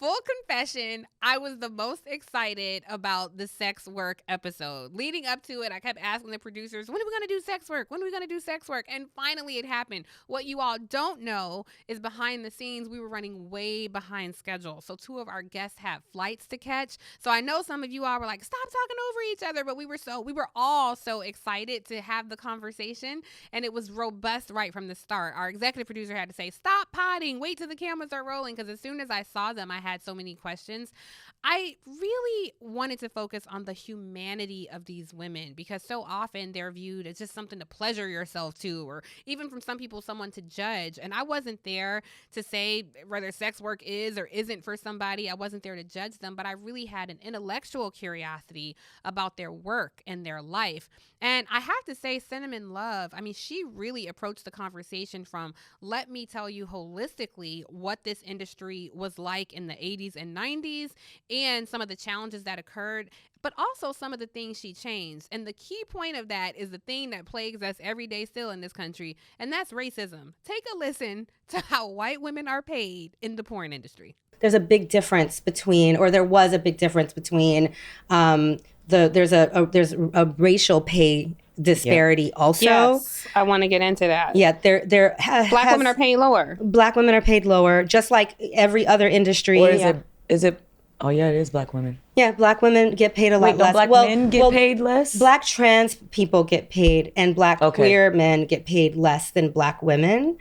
Full confession, I was the most excited about the sex work episode. Leading up to it, I kept asking the producers, when are we going to do sex work? When are we going to do sex work? And finally it happened. What you all don't know is behind the scenes, we were running way behind schedule. So 2 of our guests had flights to catch. So I know some of you all were like, stop talking over each other. But we were all so excited to have the conversation. And it was robust right from the start. Our executive producer had to say, stop potting, wait till the cameras are rolling. Because as soon as I saw them, I had so many questions. I really wanted to focus on the humanity of these women because so often they're viewed as just something to pleasure yourself to, or even from some people, someone to judge. And I wasn't there to say whether sex work is or isn't for somebody. I wasn't there to judge them, but I really had an intellectual curiosity about their work and their life. And I have to say, Cinnamon Love, I mean, she really approached the conversation from, let me tell you holistically what this industry was like in the 80s and 90s and some of the challenges that occurred, but also some of the things she changed. And the key point of that is the thing that plagues us every day still in this country, and that's racism. Take a listen to how white women are paid in the porn industry. There's a big difference between, or there was a big difference between there's a racial pay disparity also. Yes, I want to get into that. Yeah, Black women are paid lower. Black women are paid lower, just like every other industry. Or is it? Oh yeah, it is black women. Yeah, black women get paid a lot less. Black men get paid less? Black trans people get paid, and black queer men get paid less than black women.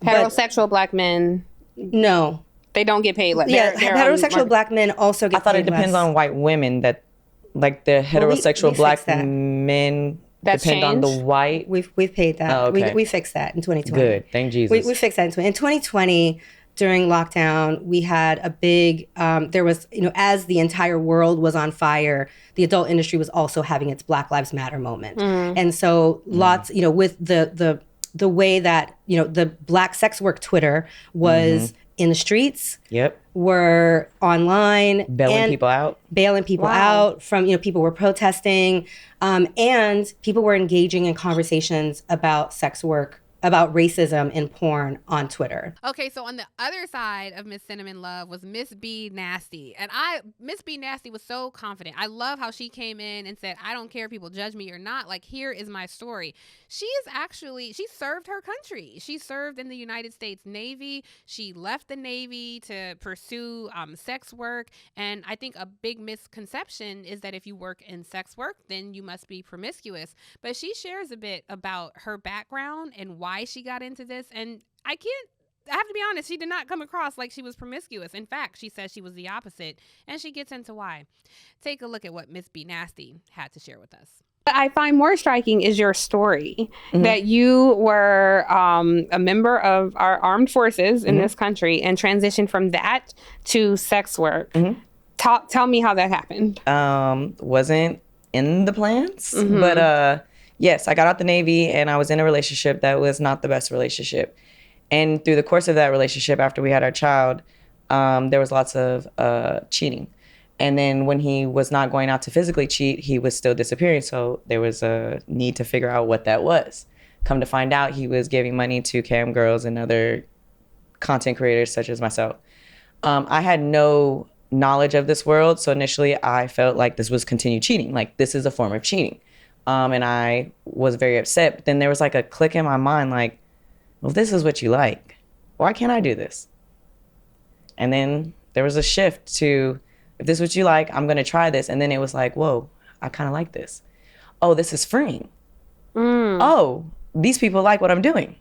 Heterosexual black men, no, they don't get paid less. Yeah, heterosexual black men also get paid less. I thought it depends on white women, that like the heterosexual black men depend on the white. We've paid that. Oh, okay. We fixed that in 2020. Good, thank Jesus. We fixed that in 2020. During lockdown, we had a big, there was, as the entire world was on fire, the adult industry was also having its Black Lives Matter moment. And so lots, with the way that, the Black sex work Twitter was in the streets. Yep. Were online. Bailing people out from, people were protesting. And people were engaging in conversations about sex work, about racism in porn on Twitter. Okay, so on the other side of Miss Cinnamon Love was Miss B Nasty. And Miss B Nasty was so confident. I love how she came in and said, I don't care if people judge me or not. Like, here is my story. She served her country. She served in the United States Navy. She left the Navy to pursue sex work. And I think a big misconception is that if you work in sex work, then you must be promiscuous. But she shares a bit about her background and why she got into this. And I have to be honest, she did not come across like she was promiscuous. In fact, she says she was the opposite, and she gets into why. Take a look at what Miss B Nasty had to share with us. What I find more striking is your story, that you were a member of our armed forces in this country and transitioned from that to sex work. Tell me how that happened. Wasn't in the plans, but yes, I got out the Navy and I was in a relationship that was not the best relationship. And through the course of that relationship, after we had our child, there was lots of cheating. And then when he was not going out to physically cheat, he was still disappearing. So there was a need to figure out what that was. Come to find out, he was giving money to cam girls and other content creators such as myself. I had no knowledge of this world. So initially I felt like this was continued cheating. Like, this is a form of cheating. And I was very upset. But then there was like a click in my mind, like, well, if this is what you like, why can't I do this? And then there was a shift to, if this is what you like, I'm going to try this. And then it was like, whoa, I kind of like this. Oh, this is freeing. Oh, these people like what I'm doing.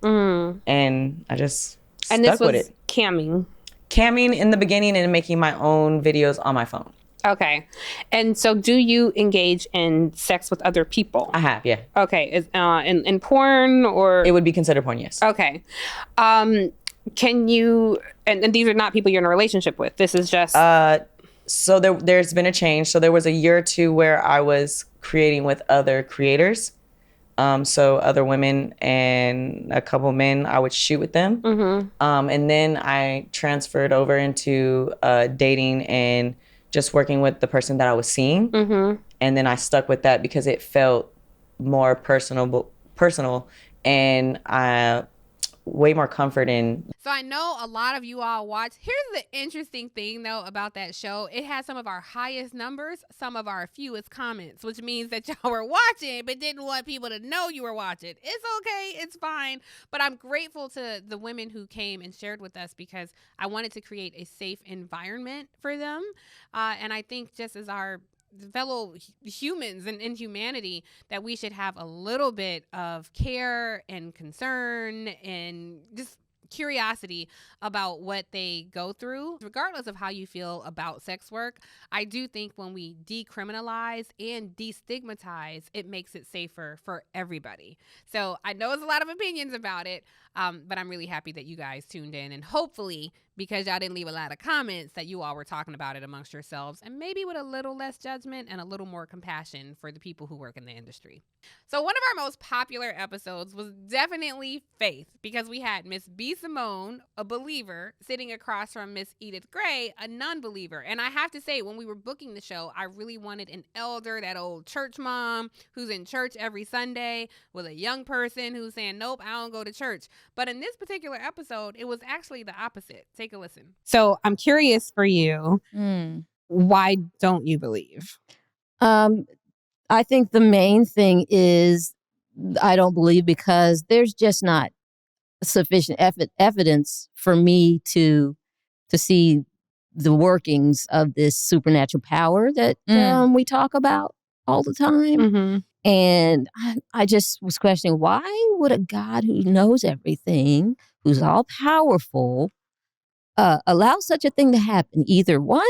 And I just stuck with it. Camming in the beginning and making my own videos on my phone. Okay. And so do you engage in sex with other people? I have, yeah. Okay. Is in porn, or? It would be considered porn, yes. Okay. Can you, and these are not people you're in a relationship with. This is just... So there's been a change. So there was a year or two where I was creating with other creators. So other women and a couple men, I would shoot with them. And then I transferred over into dating and just working with the person that I was seeing. And then I stuck with that because it felt more personal. And way more comfort in. So I know a lot of you all watch. Here's the interesting thing, though, about that show. It has some of our highest numbers, some of our fewest comments, which means that y'all were watching but didn't want people to know you were watching. It's okay. It's fine. But I'm grateful to the women who came and shared with us because I wanted to create a safe environment for them. And I think just as our fellow humans and in humanity, that we should have a little bit of care and concern and just curiosity about what they go through, regardless of how you feel about sex work. I do think when we decriminalize and destigmatize, it makes it safer for everybody. So I know there's a lot of opinions about it, but I'm really happy that you guys tuned in, and hopefully, because y'all didn't leave a lot of comments, that you all were talking about it amongst yourselves, and maybe with a little less judgment and a little more compassion for the people who work in the industry. So one of our most popular episodes was definitely Faith, because we had Miss B. Simone, a believer, sitting across from Miss Edith Gray, a non-believer. And I have to say, when we were booking the show, I really wanted an elder, that old church mom who's in church every Sunday, with a young person who's saying, nope, I don't go to church. But in this particular episode, it was actually the opposite. Take a listen. So I'm curious for you, why don't you believe? I think the main thing is I don't believe because there's just not sufficient evidence for me to see the workings of this supernatural power that we talk about all the time. Mm-hmm. And I just was questioning, why would a God who knows everything, who's all powerful, allow such a thing to happen? Either one,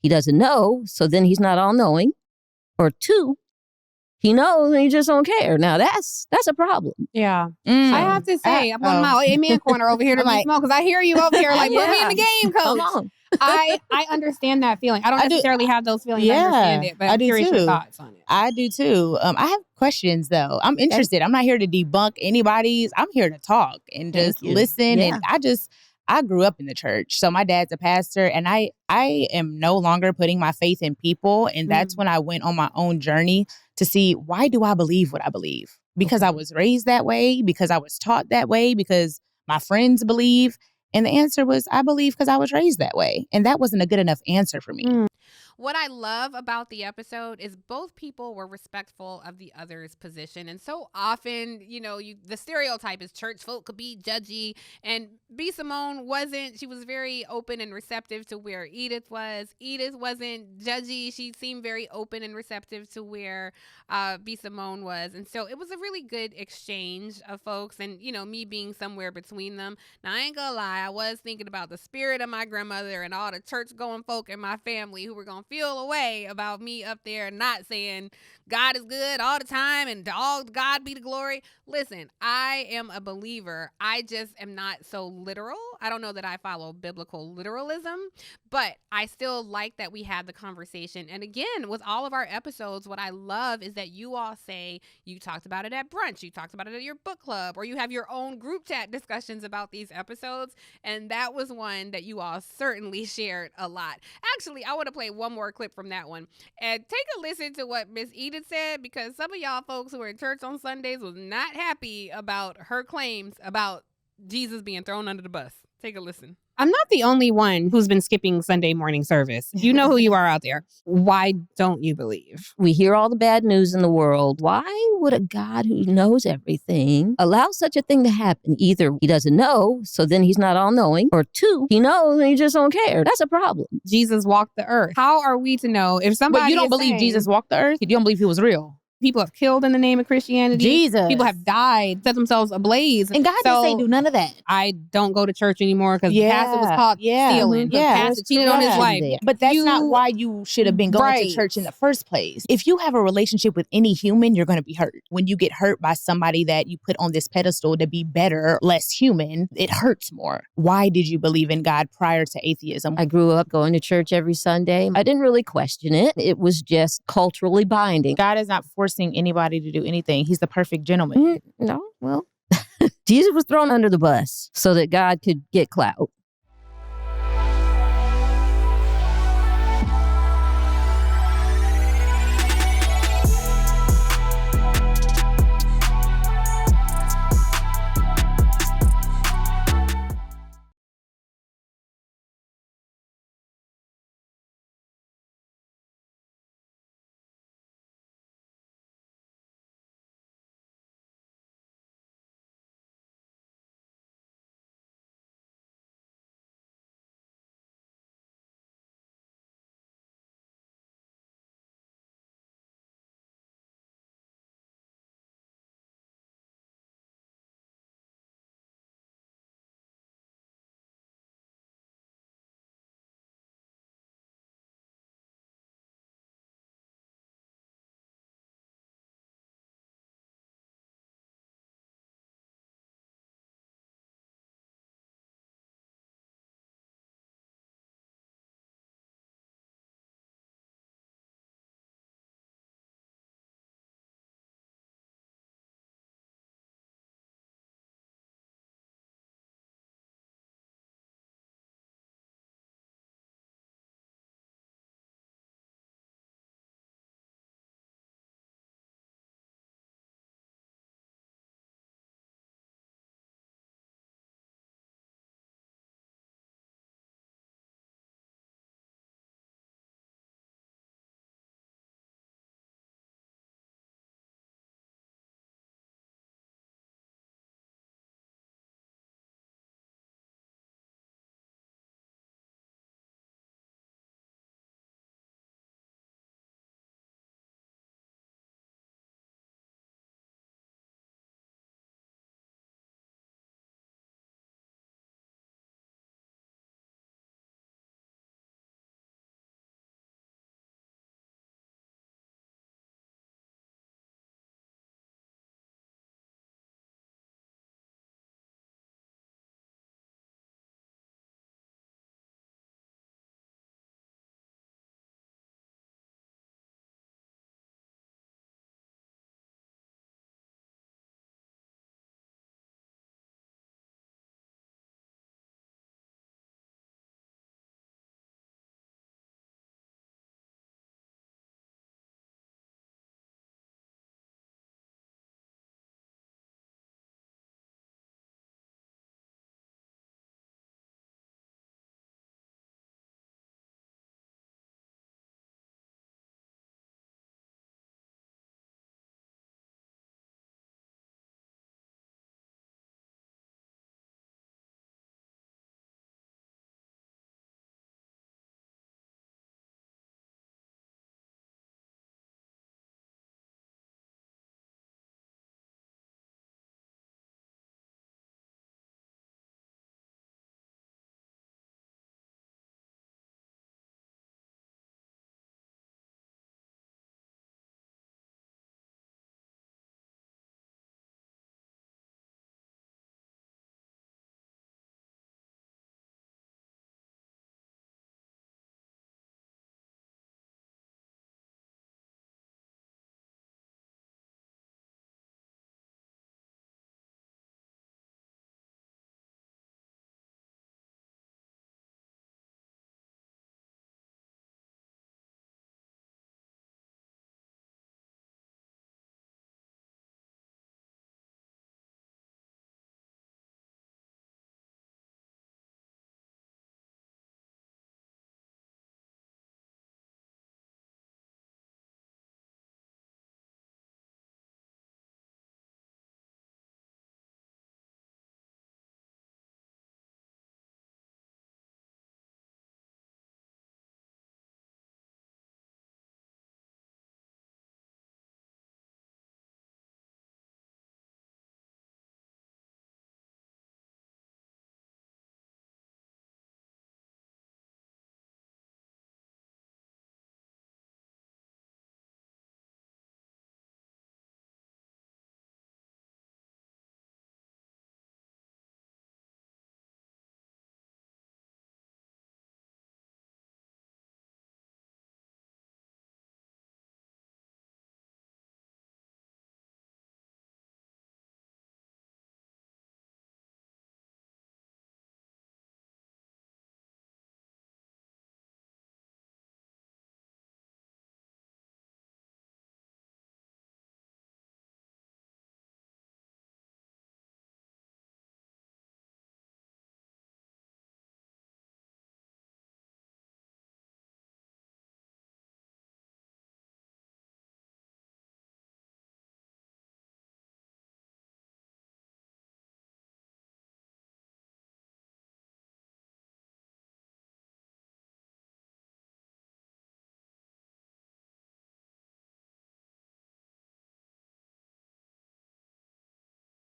he doesn't know, so then he's not all knowing, or two, he knows and he just don't care. Now that's a problem. Yeah. I have to say, I'm on my amen corner over here to my smoke, because I hear you over here like, put me in the game, coach. Come on. I understand that feeling. I don't necessarily have those feelings. I understand it, but I'm curious your thoughts on it. I do too. I have questions though. I'm interested. I'm not here to debunk anybody's. I'm here to talk and just listen. Yeah. And I grew up in the church. So my dad's a pastor, and I am no longer putting my faith in people. And that's when I went on my own journey to see, why do I believe what I believe? Because I was raised that way, because I was taught that way, because my friends believe. And the answer was, I believe because I was raised that way. And that wasn't a good enough answer for me. What I love about the episode is both people were respectful of the other's position. And so often, the stereotype is church folk could be judgy. And B. Simone wasn't. She was very open and receptive to where Edith was. Edith wasn't judgy. She seemed very open and receptive to where B. Simone was. And so it was a really good exchange of folks. And, me being somewhere between them. Now, I ain't gonna lie. I was thinking about the spirit of my grandmother and all the church-going folk in my family who were going to feel a way about me up there not saying God is good all the time and to all God be the glory. Listen, I am a believer. I just am not so literal. I don't know that I follow biblical literalism, but I still like that we had the conversation. And again, with all of our episodes, what I love is that you all say you talked about it at brunch, you talked about it at your book club, or you have your own group chat discussions about these episodes. And that was one that you all certainly shared a lot. Actually, I want to play one more clip from that one and take a listen to what Miss Edith said, because some of y'all folks who are in church on Sundays was not happy about her claims about Jesus being thrown under the bus. Take a listen. I'm not the only one who's been skipping Sunday morning service. You know who you are out there. Why don't you believe? We hear all the bad news in the world. Why would a God who knows everything allow such a thing to happen? Either he doesn't know, so then he's not all knowing, or two, he knows and he just don't care. That's a problem. Jesus walked the earth. How are we to know if somebody But you don't believe saying, Jesus walked the earth? You don't believe he was real? People have killed in the name of Christianity. Jesus. People have died, set themselves ablaze. And God didn't say do none of that. I don't go to church anymore because the pastor was caught stealing. The pastor cheated on his wife. But that's not why you should have been going to church in the first place. If you have a relationship with any human, you're going to be hurt. When you get hurt by somebody that you put on this pedestal to be better, less human, it hurts more. Why did you believe in God prior to atheism? I grew up going to church every Sunday. I didn't really question it. It was just culturally binding. God is not forcing anybody to do anything. He's the perfect gentleman. No, well, Jesus was thrown under the bus so that God could get clout.